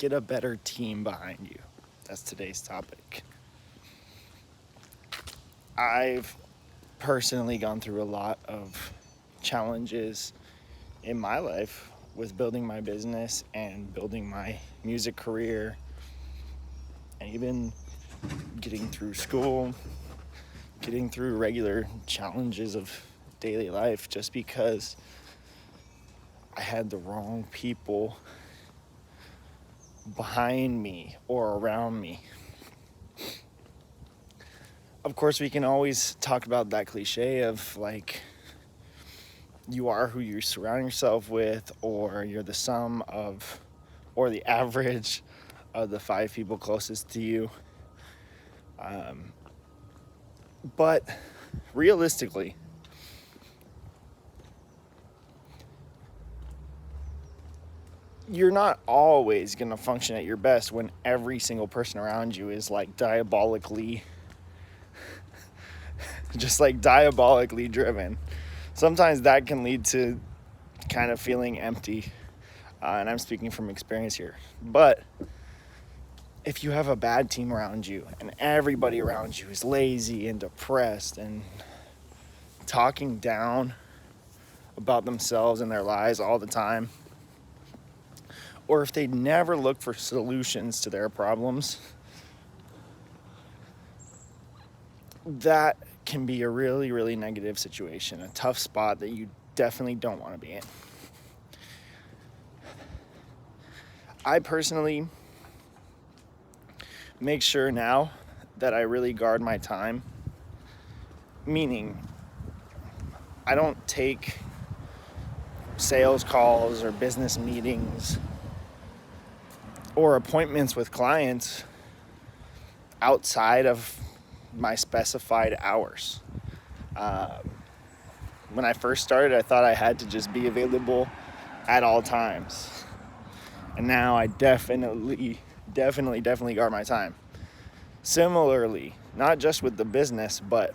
get a better team behind you? That's today's topic. I've personally gone through a lot of challenges in my life with building my business and building my music career and even getting through school, getting through regular challenges of daily life just because I had the wrong people behind me or around me. Of course, we can always talk about that cliche of like, you are who you surround yourself with, or you're the sum of, or the average of the 5 people closest to you. But realistically, you're not always going to function at your best when every single person around you is like diabolically driven. Sometimes that can lead to kind of feeling empty, and I'm speaking from experience here. But if you have a bad team around you and everybody around you is lazy and depressed and talking down about themselves and their lives all the time, or if they never look for solutions to their problems, that can be a really, really negative situation, a tough spot that you definitely don't want to be in. I personally make sure now that I really guard my time, meaning I don't take sales calls or business meetings or appointments with clients outside of my specified hours. When I first started, I thought I had to just be available at all times. And now I definitely guard my time. Similarly, not just with the business, but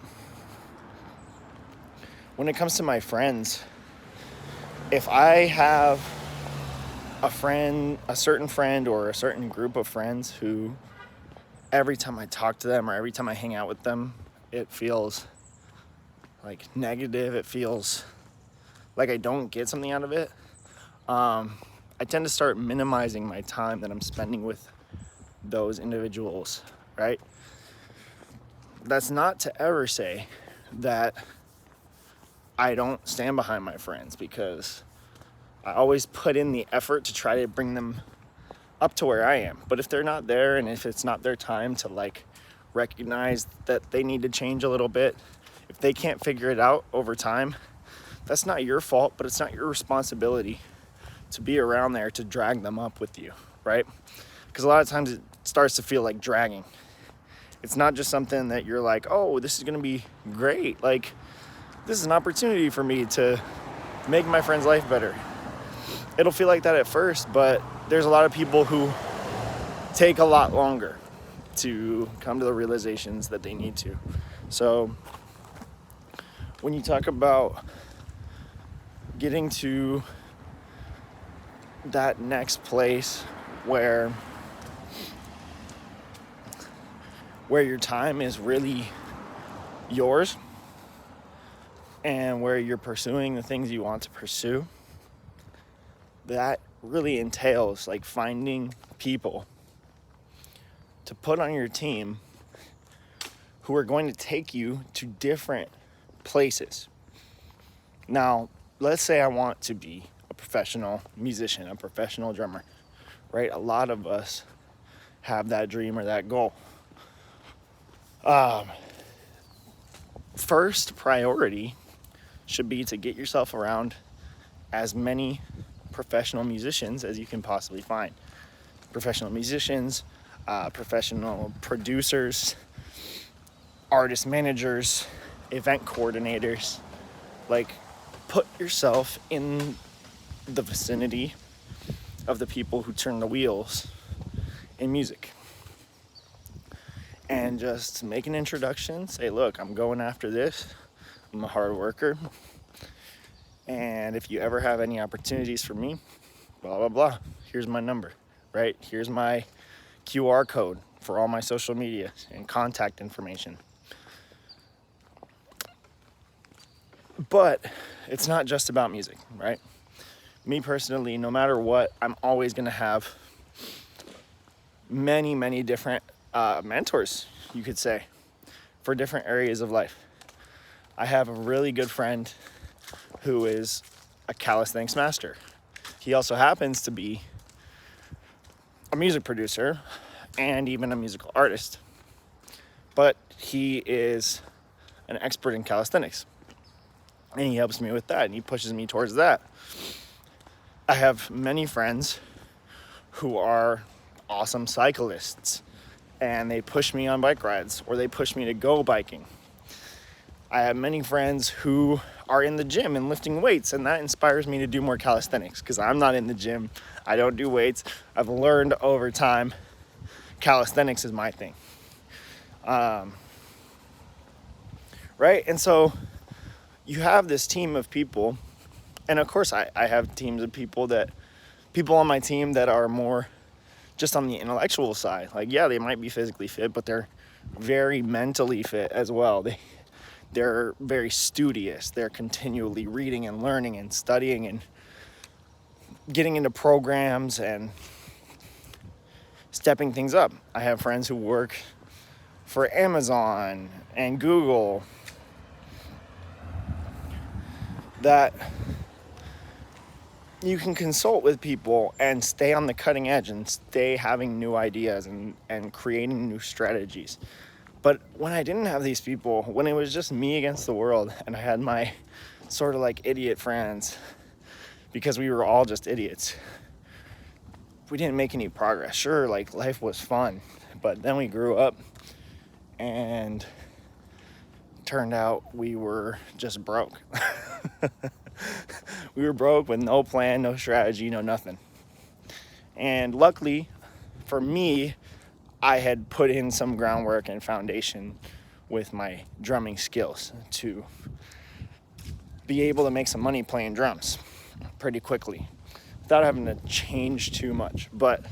when it comes to my friends, if I have a certain friend or a certain group of friends who every time I talk to them or every time I hang out with them, it feels like negative, it feels like I don't get something out of it, I tend to start minimizing my time that I'm spending with those individuals, right? That's not to ever say that I don't stand behind my friends, because I always put in the effort to try to bring them up to where I am. But if they're not there, and if it's not their time to like recognize that they need to change a little bit, if they can't figure it out over time, that's not your fault, but it's not your responsibility to be around there to drag them up with you, right? Because a lot of times it starts to feel like dragging. It's not just something that you're like, oh, this is gonna be great, like this is an opportunity for me to make my friend's life better. It'll feel like that at first, but there's a lot of people who take a lot longer to come to the realizations that they need to. So when you talk about getting to that next place where your time is really yours and where you're pursuing the things you want to pursue, that really entails like finding people to put on your team who are going to take you to different places. Now, let's say I want to be a professional musician, a professional drummer, right? A lot of us have that dream or that goal. First priority should be to get yourself around as many professional musicians as you can possibly find. Professional musicians, professional producers, artist managers, event coordinators. Like, put yourself in the vicinity of the people who turn the wheels in music. And just make an introduction, say, look, I'm going after this. I'm a hard worker. And if you ever have any opportunities for me, blah, blah, blah, here's my number. right? Here's my QR code for all my social media and contact information. But it's not just about music, right? Me personally, no matter what, I'm always going to have many, many different mentors, you could say, for different areas of life. I have a really good friend who is a calisthenics master. He also happens to be a music producer and even a musical artist. But he is an expert in calisthenics. And he helps me with that, and he pushes me towards that. I have many friends who are awesome cyclists, and they push me on bike rides, or they push me to go biking. I have many friends who are in the gym and lifting weights, and that inspires me to do more calisthenics, because I'm not in the gym. I don't do weights. I've learned over time calisthenics is my thing. Right? And so you have this team of people, and of course I have teams of people on my team that are more just on the intellectual side. Like, yeah, they might be physically fit, but they're very mentally fit as well. They're very studious. They're continually reading and learning and studying and getting into programs and stepping things up. I have friends who work for Amazon and Google that you can consult with people and stay on the cutting edge and stay having new ideas and creating new strategies. But when I didn't have these people, when it was just me against the world, and I had my sort of like idiot friends, because we were all just idiots, we didn't make any progress. Sure, like, life was fun, but then we grew up and turned out we were just broke. We were broke with no plan, no strategy, no nothing. And luckily for me, I had put in some groundwork and foundation with my drumming skills to be able to make some money playing drums pretty quickly without having to change too much. But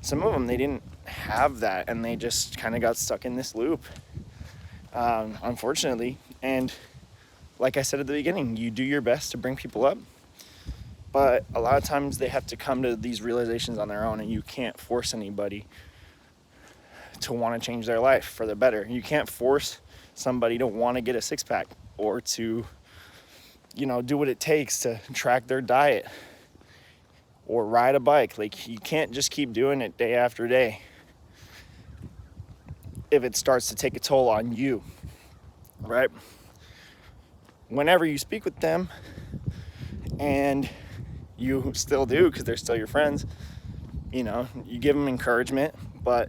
some of them, they didn't have that, and they just kind of got stuck in this loop, unfortunately. And like I said at the beginning, you do your best to bring people up, but a lot of times they have to come to these realizations on their own, and you can't force anybody to want to change their life for the better. You can't force somebody to want to get a six-pack or to, do what it takes to track their diet or ride a bike. Like, you can't just keep doing it day after day if it starts to take a toll on you, right? Whenever you speak with them, and you still do, because they're still your friends, you give them encouragement, but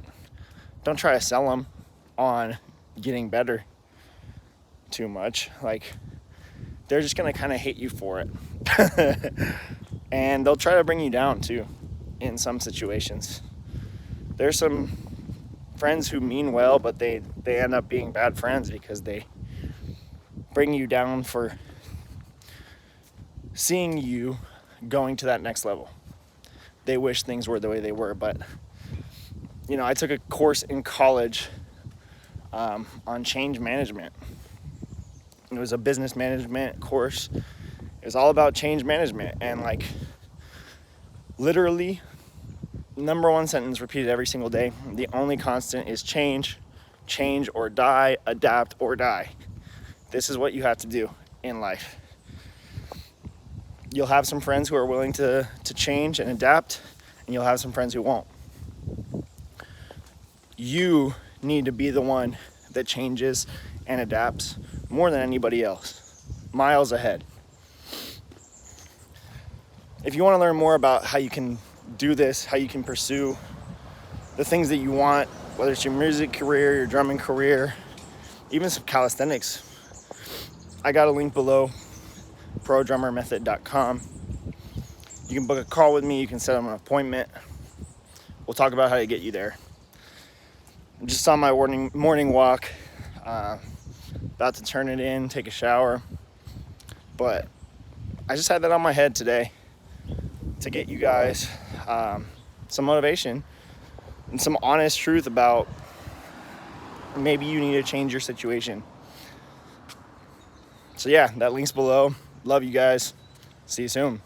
don't try to sell them on getting better too much. Like, they're just going to kind of hate you for it. And they'll try to bring you down too in some situations. There's some friends who mean well, but they end up being bad friends because they bring you down for seeing you going to that next level. They wish things were the way they were, but I took a course in college on change management. It was a business management course. It was all about change management, and literally, number one sentence repeated every single day: the only constant is change or die, adapt or die. This is what you have to do in life. You'll have some friends who are willing to change and adapt, and you'll have some friends who won't. You need to be the one that changes and adapts more than anybody else, miles ahead. If you want to learn more about how you can do this, how you can pursue the things that you want, whether it's your music career, your drumming career, even some calisthenics, I got a link below, prodrummermethod.com. You can book a call with me. You can set up an appointment. We'll talk about how to get you there. I'm just on my morning walk, about to turn it in, take a shower. But I just had that on my head today to get you guys some motivation and some honest truth about maybe you need to change your situation. So yeah, that link's below. Love you guys. See you soon.